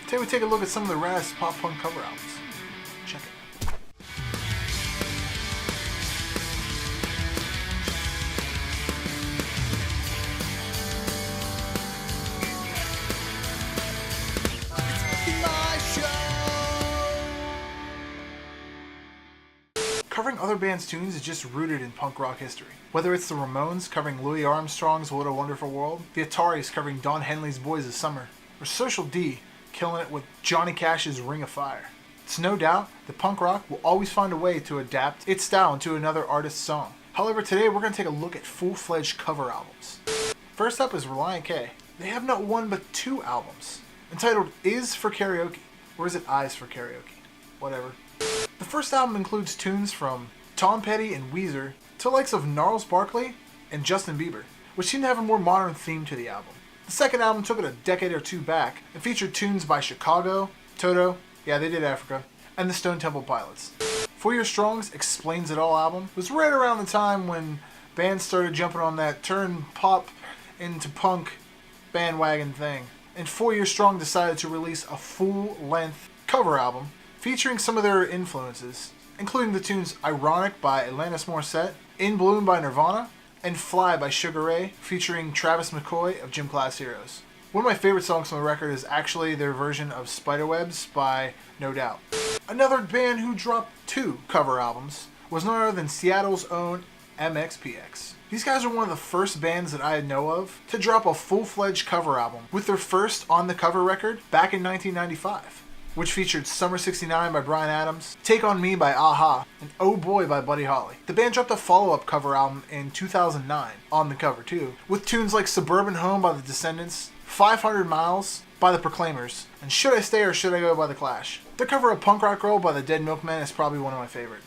Today we take a look at some of the raddest pop punk cover albums. Check it. Covering other bands' tunes is just rooted in punk rock history. Whether it's the Ramones covering Louis Armstrong's What a Wonderful World, the Ataris covering Don Henley's Boys of Summer, or Social D killing it with Johnny Cash's Ring of Fire. It's no doubt that punk rock will always find a way to adapt its style into another artist's song. However, today we're going to take a look at full-fledged cover albums. First up is Relient K. They have not one but two albums, entitled Is for Karaoke, or is it Eyes for Karaoke? Whatever. The first album includes tunes from Tom Petty and Weezer to the likes of Gnarls Barkley and Justin Bieber, which seem to have a more modern theme to the album. The second album took it a decade or two back and featured tunes by Chicago, Toto, yeah they did Africa, and the Stone Temple Pilots. 4 Year Strong's Explains It All album was right around the time when bands started jumping on that turn pop into punk bandwagon thing, and 4 Year Strong decided to release a full-length cover album featuring some of their influences, including the tunes Ironic by Alanis Morissette, In Bloom by Nirvana, and Fly by Sugar Ray, featuring Travis McCoy of Gym Class Heroes. One of my favorite songs on the record is actually their version of Spiderwebs by No Doubt. Another band who dropped two cover albums was none other than Seattle's own MxPx. These guys are one of the first bands that I know of to drop a full-fledged cover album, with their first on-the-cover record back in 1995. Which featured Summer 69 by Bryan Adams, Take On Me by A-ha, and Oh Boy by Buddy Holly. The band dropped a follow-up cover album in 2009, on the cover too, with tunes like Suburban Home by the Descendants, 500 Miles by the Proclaimers, and Should I Stay or Should I Go by the Clash. Their cover of Punk Rock Girl by the Dead Milkmen is probably one of my favorite.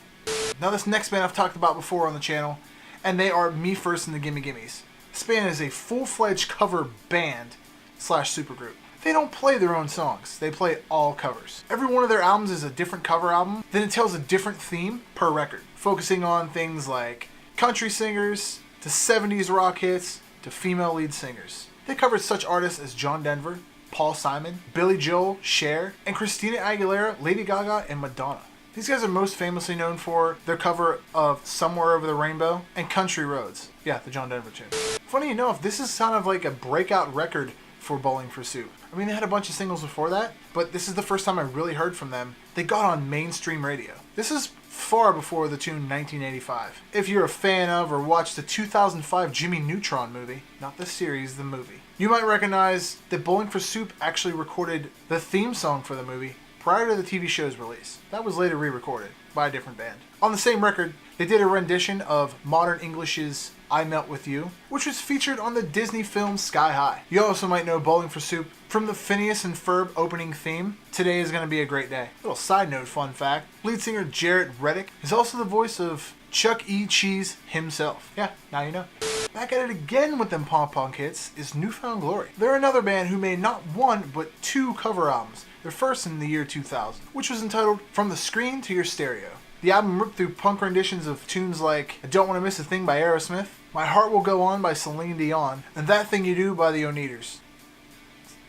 Now this next band I've talked about before on the channel, and they are Me First and the Gimme Gimmes. This band is a full-fledged cover band / supergroup. They don't play their own songs, they play all covers. Every one of their albums is a different cover album, then it tells a different theme per record, focusing on things like country singers, to 70s rock hits, to female lead singers. They covered such artists as John Denver, Paul Simon, Billy Joel, Cher, and Christina Aguilera, Lady Gaga, and Madonna. These guys are most famously known for their cover of Somewhere Over the Rainbow and Country Roads. Yeah, the John Denver tune. Funny enough, this is kind of like a breakout record for Bowling for Soup. I mean, they had a bunch of singles before that, but this is the first time I really heard from them. They got on mainstream radio. This is far before the tune 1985. If you're a fan of or watched the 2005 Jimmy Neutron movie, not the series, the movie, you might recognize that Bowling for Soup actually recorded the theme song for the movie prior to the TV show's release. That was later re-recorded by a different band. On the same record, they did a rendition of Modern English's I Melt With You, which was featured on the Disney film Sky High. You also might know Bowling for Soup from the Phineas and Ferb opening theme, Today Is Gonna Be a Great Day. Little side note fun fact, lead singer Jarrett Reddick is also the voice of Chuck E. Cheese himself. Yeah, now you know. Back at it again with them pop-punk hits is Newfound Glory. They're another band who made not one, but two cover albums. Their first in the year 2000, which was entitled From the Screen to Your Stereo. The album ripped through punk renditions of tunes like I Don't Want to Miss a Thing by Aerosmith, My Heart Will Go On by Celine Dion, and That Thing You Do by the Oneaters.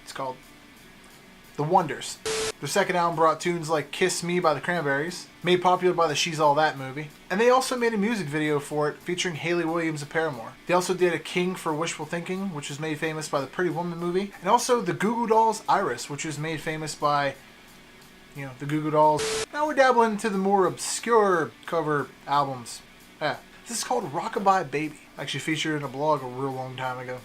It's called The Wonders. Their second album brought tunes like Kiss Me by the Cranberries, made popular by the She's All That movie, and they also made a music video for it featuring Hayley Williams of Paramore. They also did A King for Wishful Thinking, which was made famous by the Pretty Woman movie, and also the Goo Goo Dolls' Iris, which was made famous by, you know, the Goo Goo Dolls. Now we're dabbling into the more obscure cover albums. Yeah, this is called Rockabye Baby. Actually featured in a blog a real long time ago.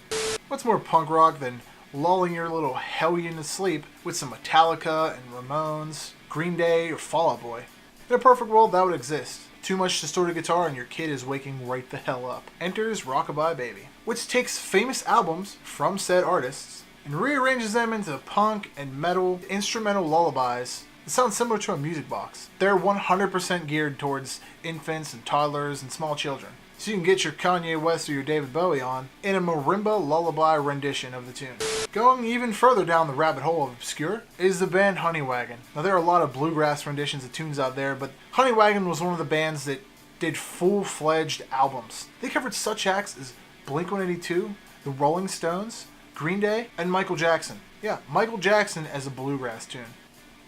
What's more punk rock than lulling your little hellion to sleep with some Metallica and Ramones, Green Day, or Fall Out Boy? In a perfect world, that would exist. Too much distorted guitar and your kid is waking right the hell up. Enters Rockabye Baby, which takes famous albums from said artists and rearranges them into punk and metal instrumental lullabies that sound similar to a music box. They're 100% geared towards infants and toddlers and small children. So you can get your Kanye West or your David Bowie on in a marimba lullaby rendition of the tune. Going even further down the rabbit hole of obscure is the band Honeywagon. Now there are a lot of bluegrass renditions of tunes out there, but Honeywagon was one of the bands that did full-fledged albums. They covered such acts as Blink-182, the Rolling Stones, Green Day, and Michael Jackson. Yeah, Michael Jackson as a bluegrass tune.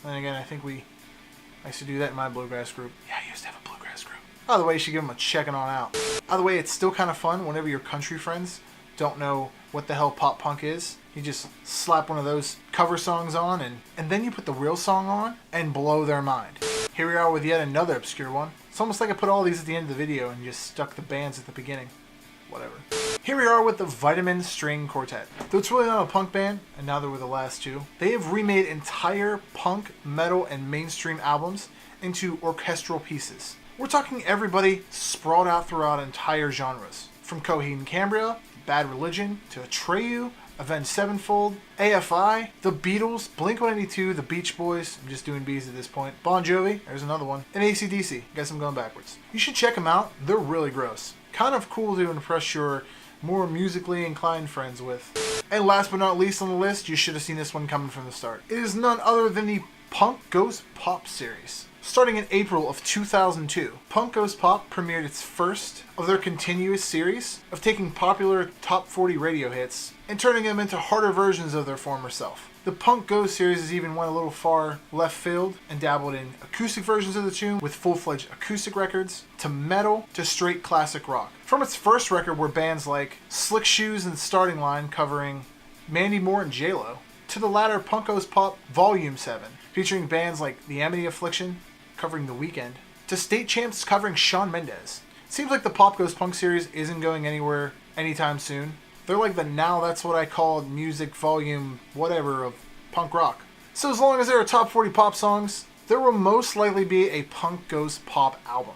And again, I think I used to do that in my bluegrass group. Yeah, I used to have a bluegrass group. By the way, you should give them a checking on out. By the way, it's still kind of fun whenever your country friends don't know what the hell pop punk is. You just slap one of those cover songs on and then you put the real song on and blow their mind. Here we are with yet another obscure one. It's almost like I put all these at the end of the video and just stuck the bands at the beginning. Whatever. Here we are with the Vitamin String Quartet. Though it's really not a punk band, and now they're with the last two, they have remade entire punk, metal, and mainstream albums into orchestral pieces. We're talking everybody sprawled out throughout entire genres. From Coheed and Cambria, Bad Religion, to Atreyu, Avenged Sevenfold, AFI, The Beatles, Blink-182, The Beach Boys, I'm just doing B's at this point, Bon Jovi, there's another one, and AC/DC. Guess I'm going backwards. You should check them out, they're really gross. Kind of cool to impress your more musically inclined friends with. And last but not least on the list, you should have seen this one coming from the start. It is none other than the Punk Goes Pop series. Starting in April of 2002, Punk Goes Pop premiered its first of their continuous series of taking popular top 40 radio hits and turning them into harder versions of their former self. The Punk Goes series has even went a little far left field and dabbled in acoustic versions of the tune with full-fledged acoustic records, to metal, to straight classic rock. From its first record were bands like Slick Shoes and Starting Line covering Mandy Moore and J-Lo, to the latter Punk Goes Pop Volume 7, featuring bands like The Amity Affliction, covering The Weeknd, to State Champs covering Shawn Mendes. It seems like the Pop Goes Punk series isn't going anywhere anytime soon. They're like the Now That's What I Call Music Volume whatever of punk rock. So as long as there are top 40 pop songs, there will most likely be a Punk Goes Pop album.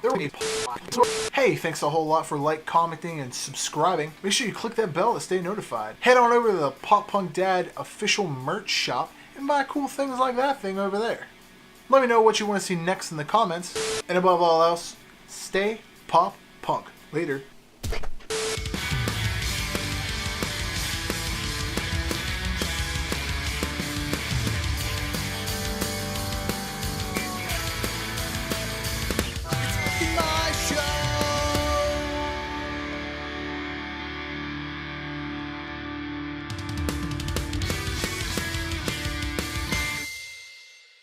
Hey, thanks a whole lot for commenting, and subscribing. Make sure you click that bell to stay notified. Head on over to the Pop Punk Dad official merch shop and buy cool things like that thing over there. Let me know what you want to see next in the comments. And above all else, stay pop punk. Later.